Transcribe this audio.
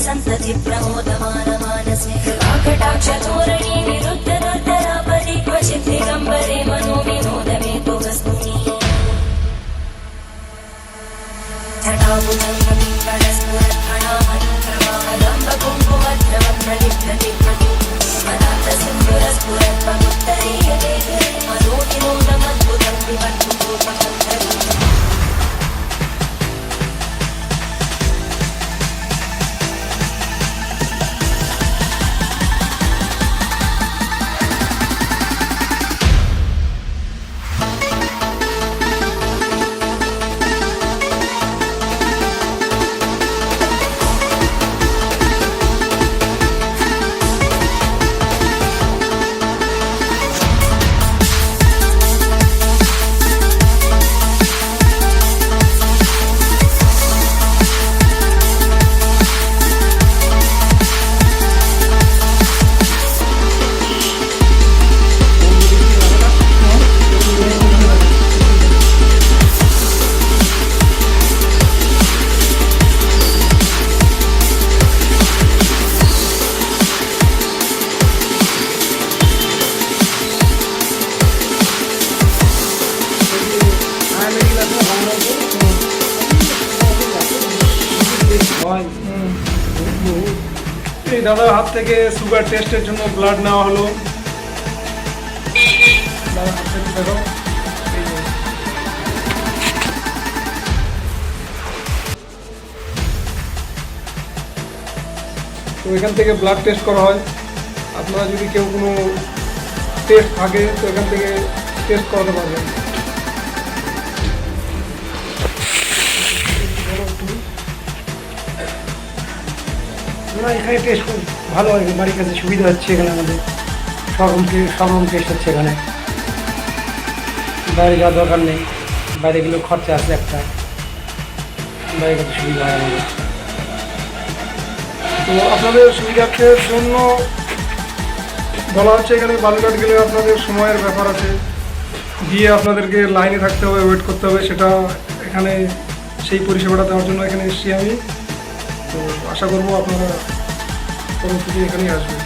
सन्तति प्रमोदमानमानसे कृपाकटाक्षधोरणी विरुद्धदुर्धरापदि क्वचित् दिगम्बरे मनो विनोदमेतु वस्तुनि এই দাদার হাত থেকে সুগার টেস্টের জন্য ব্লাড নেওয়া হলো। দাদার হাত থেকে দেখো, তো এখান থেকে ব্লাড টেস্ট করা হয়। আপনারা যদি কেউ কোনো টেস্ট থাকে তো এখান থেকে টেস্ট করাতে পারবেন। আমরা এখানে টেস্ট করি, ভালো হয়, বাড়ির কাছে সুবিধা হচ্ছে। এখানে আমাদের সব রকম টেস্ট হচ্ছে এখানে, বাইরে যাওয়ার দরকার নেই। বাইরে গেলেও খরচা আছে একটা, বাইরে কাছে সুবিধা হয় আমাদের। তো আপনাদের সুবিধার্থের জন্য বলা হচ্ছে এখানে বালুরঘাট গেলে আপনাদের সময়ের ব্যাপার আছে, গিয়ে আপনাদেরকে লাইনে থাকতে হবে, ওয়েট করতে হবে। সেটা এখানে সেই পরিষেবাটা দেওয়ার জন্য এখানে এসেছি আমি। তো আশা করবো আপনারা পরবর্তীতে এখানেই আসবেন।